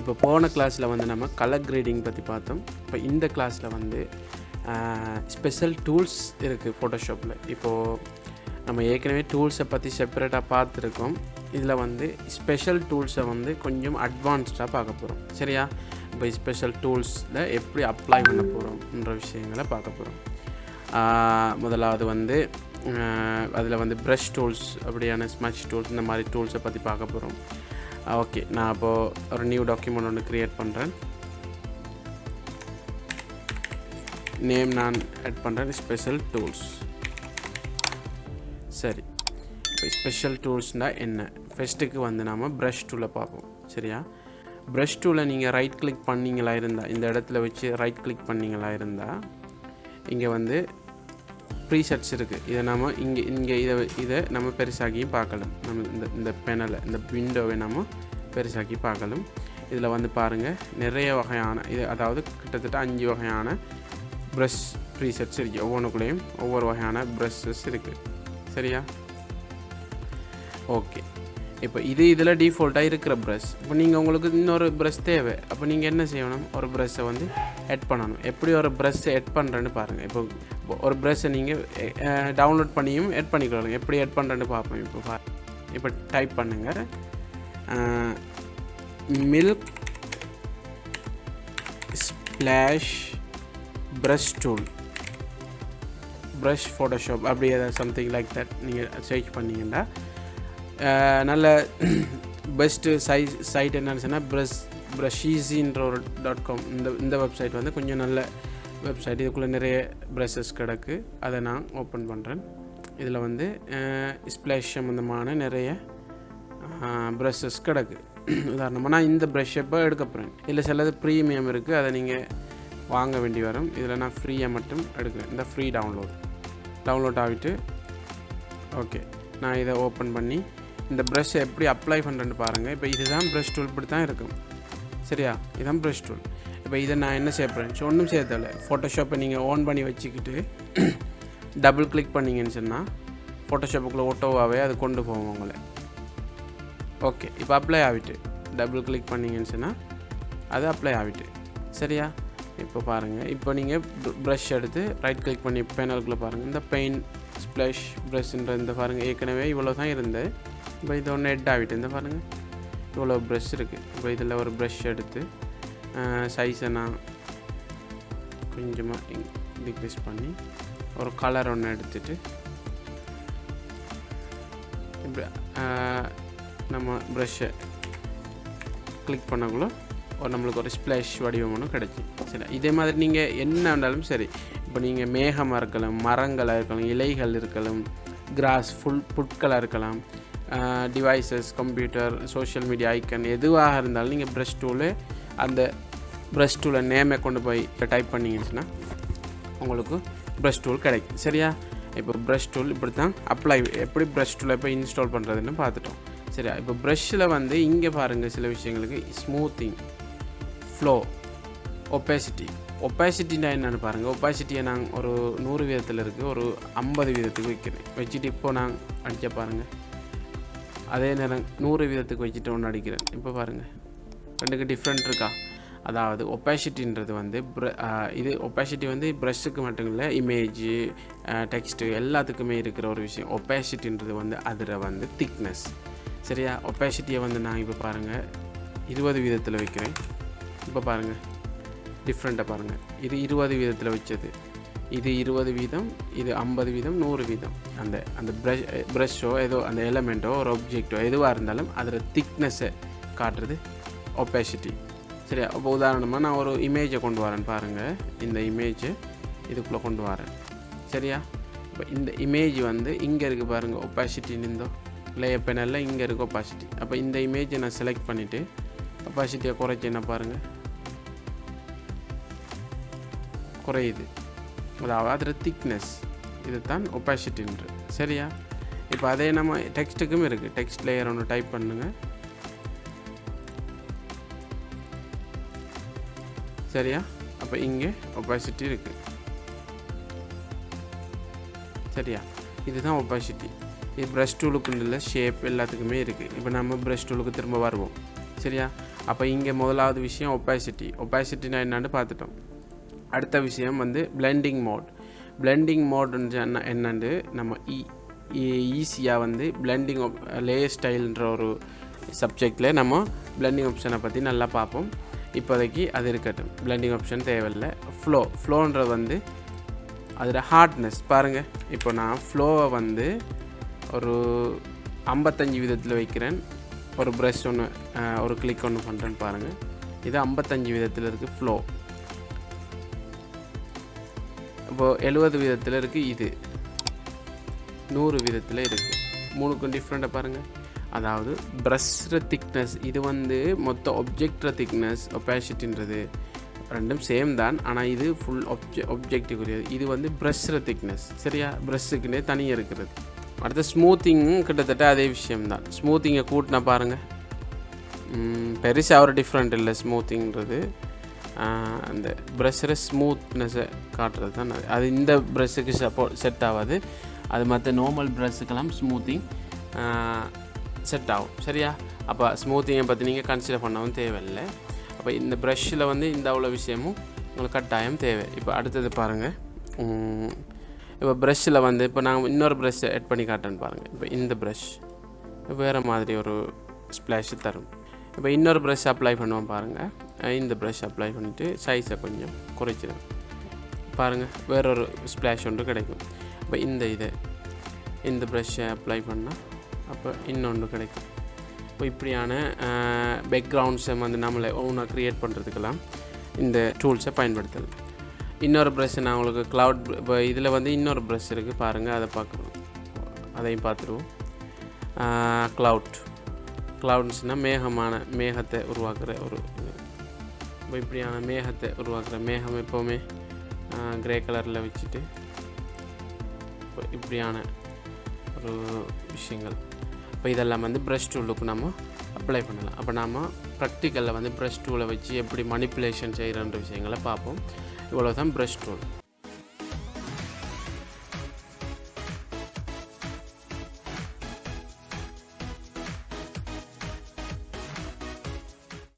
இப்போ போன கிளாஸில் வந்து நம்ம கலர் கிரேடிங் பற்றி பார்த்தோம். இப்போ இந்த கிளாஸில் வந்து ஸ்பெஷல் டூல்ஸ் இருக்குது ஃபோட்டோஷாப்பில். இப்போது நம்ம ஏற்கனவே டூல்ஸை பற்றி செப்பரேட்டாக பார்த்துருக்கோம். இதில் வந்து ஸ்பெஷல் டூல்ஸை வந்து கொஞ்சம் அட்வான்ஸ்டாக பார்க்க போகிறோம். சரியா? இப்போ ஸ்பெஷல் டூல்ஸில் எப்படி அப்ளை பண்ண போகிறோம்ன்ற விஷயங்களை பார்க்க போகிறோம். முதலாவது வந்து அதில் வந்து ப்ரஷ் டூல்ஸ், அப்படியான ஸ்மட்ச் டூல்ஸ், இந்த மாதிரி டூல்ஸை பற்றி பார்க்க போகிறோம். ஓகே, நான் இப்போது ஒரு நியூ டாக்குமெண்ட் ஒன்று க்ரியேட் பண்ணுறேன். நேம் நான் ஆட் பண்ணுறேன் ஸ்பெஷல் டூல்ஸ். சரி, இப்போ ஸ்பெஷல் டூல்ஸ்னால் என்ன? ஃபஸ்ட்டுக்கு வந்து நாம் ப்ரஷ் டூலை பார்ப்போம். சரியா? ப்ரஷ் டூலை நீங்கள் ரைட் கிளிக் பண்ணிங்களா இருந்தால், இந்த இடத்துல வச்சு ரைட் கிளிக் பண்ணிங்களா இருந்தால் இங்கே வந்து ப்ரீசெட்ஸ் இருக்குது. இதை நம்ம இதை நம்ம பெருசாக்கியும் பார்க்கலாம். நம்ம இந்த பேனலை, இந்த விண்டோவை நம்ம பெருசாக்கி பார்க்கலாம். இதில் வந்து பாருங்கள், நிறைய வகையான இது, அதாவது கிட்டத்தட்ட 5 வகையான ப்ரஷ் ப்ரீசெட்ஸ் இருக்குது. ஒவ்வொன்றுக்குள்ளேயும் ஒவ்வொரு வகையான ப்ரஷ்ஷஸ் இருக்குது. சரியா? ஓகே, இப்போ இதில் டிஃபால்ட்டாக இருக்கிற ப்ரஷ். இப்போ நீங்கள் உங்களுக்கு இன்னொரு ப்ரஷ் தேவை. அப்போ நீங்கள் என்ன செய்யணும்? ஒரு ப்ரஷ்ஷை வந்து ஆட் பண்ணணும். எப்படி ஒரு ப்ரஷ்ஷை ஆட் பண்ணுறேன்னு பாருங்கள். இப்போ ஒரு ப்ரஷ்ஷை நீங்கள் டவுன்லோட் பண்ணியும் ஆட் பண்ணிக்கலாம். எப்படி ஆட் பண்ணுறேன்னு பார்ப்போம். இப்போ டைப் பண்ணுங்கள் milk splash brush tool, brush Photoshop, அப்படி ஏதாவது சம்திங் லைக் தட் நீங்கள் சர்ச் பண்ணிங்கன்னா நல்ல பெஸ்ட்டு சைட் என்னன்னு சொன்னால் ப்ரஷீஸின்ற ஒரு .com. இந்த வெப்சைட் வந்து கொஞ்சம் நல்ல வெப்சைட். இதுக்குள்ளே நிறைய ப்ரஷஸ் கிடக்கு. அதை நான் ஓப்பன் பண்ணுறேன். இதில் வந்து ஸ்ப்ளாஷ் சம்மந்தமான நிறைய ப்ரஷஸ் கிடக்கு. உதாரணமாக நான் இந்த ப்ரஷ்ஷை இப்போ எடுக்க போகிறேன். இதில் சிலது ப்ரீமியம் இருக்குது, அதை நீங்கள் வாங்க வேண்டி வரும். இதில் நான் ஃப்ரீயாக மட்டும் எடுக்கிறேன். இந்த ஃப்ரீ டவுன்லோட் ஆகிட்டு ஓகே, நான் இதை ஓப்பன் பண்ணி இந்த ப்ரஷ்ஷை எப்படி அப்ளை பண்ணுறேன்னு பாருங்கள். இப்போ இதுதான் ப்ரஷ் டூல், இப்படி தான் இருக்கும். சரியா? இதுதான் ப்ரஷ் டூல். இப்போ இதை நான் என்ன செய்ய போகிறேன்? ஒன்றும் செய்யதில்லை. ஃபோட்டோஷாப்பை நீங்கள் ஆன் பண்ணி வச்சுக்கிட்டு டபுள் கிளிக் பண்ணிங்கன்னு சொன்னால் ஃபோட்டோஷாப்புக்குள்ளே ஓட்டோவாகவே அது கொண்டு போவோம் உங்களை. ஓகே, இப்போ அப்ளை ஆகிட்டு டபுள் கிளிக் பண்ணிங்கன்னு சொன்னால் அது அப்ளை ஆகிட்டு. சரியா? இப்போ பாருங்கள், இப்போ நீங்கள் ப்ரஷ் எடுத்து ரைட் கிளிக் பண்ணி பேனலுக்குள்ளே பாருங்கள். இந்த பெயிண்ட் ஸ்ப்ளாஷ் ப்ரஷ்ன்ற இந்த பாருங்கள், ஏற்கனவே இவ்வளோ தான் இருந்தது. இப்போ இது ஒன்று ஹெட் ஆகிட்டு. இந்த பாருங்கள், இவ்வளோ ப்ரஷ் இருக்குது. இப்போ இதில் ஒரு ப்ரஷ் எடுத்து சைஸை நான் கொஞ்சமாக டிக்ரீஸ் பண்ணி ஒரு கலர் ஒன்று எடுத்துட்டு இப்படி நம்ம ப்ரஷ்ஷை கிளிக் பண்ணக்குள்ள நம்மளுக்கு ஒரு ஸ்ப்ளாஷ் வடிவம் ஒன்று கிடச்சி. சரி, இதே மாதிரி நீங்கள் என்ன வேண்டாலும் சரி. இப்போ நீங்கள் மேகமாக இருக்கலாம், மரங்களாக இருக்கலாம், இலைகள் இருக்கலாம், கிராஸ் புட்களாக இருக்கலாம், devices, computer, social media icon, எதுவாக இருந்தாலும் நீங்கள் ப்ரஷ் டூலு, அந்த ப்ரஷ் டூலை நேமை கொண்டு போய் டைப் பண்ணிங்கன்னா உங்களுக்கு ப்ரஷ் டூல் கிடைக்கும். சரியா? இப்போ ப்ரஷ் டூல் இப்படி தான் எப்படி ப்ரஷ் டூலை இப்போ இன்ஸ்டால் பண்ணுறதுன்னு பார்த்துட்டோம். சரியா? இப்போ ப்ரஷ்ஷில் வந்து இங்கே பாருங்கள், சில விஷயங்களுக்கு ஸ்மூத்திங், ஃப்ளோ, ஒப்பாசிட்டின்னா என்னென்னு பாருங்கள். ஒப்பாசிட்டியை நான் ஒரு 100 வீதத்தில் இருக்குது, ஒரு 50 வீதத்துக்கு வைக்கிறேன். வச்சுட்டு இப்போ நான் அடித்த பாருங்கள், அதே நேரம் 100 வீதத்துக்கு வச்சுட்டு ஒன்று அடிக்கிறேன். இப்போ பாருங்கள், ரெண்டுக்கு டிஃப்ரெண்ட் இருக்கா? அதாவது ஒப்பாசிட்டின்றது வந்து இது ஒப்பாசிட்டி வந்து ப்ரஷ்ஷுக்கு மட்டும் இல்லை, இமேஜு, டெக்ஸ்ட்டு எல்லாத்துக்குமே இருக்கிற ஒரு விஷயம். ஒப்பாசிட்டின்றது வந்து அதில் வந்து திக்னஸ். சரியா? ஒப்பாசிட்டியை வந்து நான் இப்போ பாருங்கள் 20 வீதத்தில் வைக்கிறேன். இப்போ பாருங்கள் டிஃப்ரெண்ட்டாக பாருங்கள். இது 20 வீதத்தில் வச்சது, இது 20 வீதம், இது 50 வீதம், 100 வீதம். அந்த ப்ரஷ்ஷோ ஏதோ அந்த எலமெண்ட்டோ ஒரு ஆப்ஜெக்டோ எதுவாக இருந்தாலும் அதில் திக்னஸை காட்டுறது ஒப்பாசிட்டி. சரியா? அப்போ உதாரணமாக நான் ஒரு இமேஜை கொண்டு வரேன் பாருங்கள். இந்த இமேஜை இதுக்குள்ளே கொண்டு வரேன். சரியா? இப்போ இந்த இமேஜ் வந்து இங்கே இருக்குது பாருங்கள், ஒப்பாசிட்டின்னு இருந்தோ லேயர் பேனலில் இங்கே இருக்குது ஒப்பாசிட்டி. அப்போ இந்த இமேஜை நான் செலக்ட் பண்ணிவிட்டு ஒப்பாசிட்டியை குறைச்சி என்ன பாருங்கள், குறையுது. அதாவது அதில் திக்னஸ், இது தான் ஒப்பாசிட்டின்ற. சரியா? இப்போ அதே நம்ம டெக்ஸ்ட்டுக்கும் இருக்குது. டெக்ஸ்ட் லேயர் ஒன்று டைப் பண்ணுங்கள். சரியா? அப்போ இங்கே ஒப்பாசிட்டி இருக்குது. சரியா? இதுதான் ஒப்பாசிட்டி. இது ப்ரஷ் டூலுக்கு இல்லை, ஷேப் எல்லாத்துக்குமே இருக்குது. இப்போ நம்ம ப்ரஷ் டூலுக்கு திரும்ப வருவோம். சரியா? அப்போ இங்கே முதலாவது விஷயம் ஒப்பாசிட்டினா என்னன்னு பார்த்துட்டோம். அடுத்த விஷயம் வந்து பிளெண்டிங் மோடுன்னு என்னண்டு நம்ம ஈஸியாக வந்து பிளெண்டிங் லேயர் ஸ்டைல்ன்ற ஒரு சப்ஜெக்டில் நம்ம பிளெண்டிங் ஆப்ஷனை பற்றி நல்லா பார்ப்போம். இப்போதைக்கு அது இருக்கட்டும், பிளெண்டிங் ஆப்ஷன் தேவையில்லை. ஃப்ளோன்றது வந்து அதில் ஹார்ட்னஸ் பாருங்கள். இப்போ நான் ஃப்ளோவை வந்து ஒரு 55 விதத்தில் வைக்கிறேன். ஒரு ப்ரஷ் ஒன்று ஒரு கிளிக் ஒன்று பண்ணுறேன்னு பாருங்கள். இது 55 விதத்தில் இருக்குது ஃப்ளோ. இப்போது 70 விதத்தில் இருக்குது, இது 100 விதத்தில் இருக்குது. மூணுக்கும் டிஃப்ரெண்ட்டாக பாருங்கள். அதாவது ப்ரஷ்ஷில் திக்னஸ், இது வந்து மொத்த ஒப்ஜெக்டில் திக்னஸ், ஒப்பாசிட்டின்றது ரெண்டும் சேம் தான். ஆனால் இது ஃபுல் ஒப்ஜெக்டிவ்க்குரியது. இது வந்து ப்ரஷ்ஷில் திக்னஸ். சரியா, ப்ரஷ்ஷுக்குன்னே தனியாக இருக்கிறது. அடுத்த ஸ்மூத்திங்கும் கிட்டத்தட்ட அதே விஷயம்தான். ஸ்மூத்திங்கை கூட்டினா பாருங்கள், பெருசாக ஒரு டிஃப்ரெண்ட் இல்லை. ஸ்மூத்திங்கிறது அந்த ப்ரஷ்ஷில் ஸ்மூத்னஸை காட்டுறது தான். அது இந்த ப்ரஷ்ஷுக்கு செட் ஆகாது. அது மற்ற நார்மல் ப்ரஷ்ஷுக்கெல்லாம் ஸ்மூத்திங் செட் ஆகும். சரியா, அப்போ ஸ்மூத்திங்கை பற்றி நீங்கள் கன்சிடர் பண்ணவும் தேவையில்லை. அப்போ இந்த ப்ரஷ்ஷில் வந்து இந்த அவ்வளோ விஷயமும் உங்களுக்கு கட்டாயம் தேவை. இப்போ அடுத்தது பாருங்கள். இப்போ ப்ரஷ்ஷில் வந்து இப்போ நாங்கள் இன்னொரு ப்ரஷ்ஷை ஆட் பண்ணி காட்டேன்னு பாருங்கள். இப்போ இந்த ப்ரஷ் வேறு மாதிரி ஒரு ஸ்ப்ளாஷ் தரும். இப்போ இன்னொரு ப்ரஷ் அப்ளை பண்ணுவோம் பாருங்கள். இந்த ப்ரஷ் அப்ளை பண்ணிவிட்டு சைஸை கொஞ்சம் குறைச்சிடும் பாருங்கள், வேறொரு ஸ்ப்ளாஷ் ஒன்று கிடைக்கும். இப்போ இந்த ப்ரஷ்ஷை அப்ளை பண்ணால் அப்போ இன்னொன்று கிடைக்கும். இப்போ இப்படியான பேக்ரவுண்ட்ஸை வந்து நம்மளை ஓனாக க்ரியேட் பண்ணுறதுக்கெல்லாம் இந்த டூல்ஸை பயன்படுத்தலாம். இன்னொரு ப்ரஷ்ஷை நான் உங்களுக்கு இப்போ இதில் வந்து இன்னொரு ப்ரஷ் இருக்குது பாருங்கள், அதை பார்க்குறோம். அதையும் பார்த்துருவோம். க்ளவுட்ஸ்னால் மேகத்தை உருவாக்குற ஒரு இது. இப்போ இப்படியான மேகத்தை உருவாக்குற மேகம் எப்போவுமே க்ரே கலரில் வச்சுட்டு இப்போ இப்படியான ஒரு விஷயங்கள். இப்போ இதெல்லாம் வந்து ப்ரஷ் டூலுக்கு நம்ம அப்ளை பண்ணலாம். அப்போ நாம் ப்ராக்டிக்கலில் வந்து ப்ரஷ் டூலை வச்சு எப்படி மனிப்புலேஷன் செய்கிறன்ற விஷயங்களை பார்ப்போம். இவ்வளோ தான் ப்ரஷ் டூல்.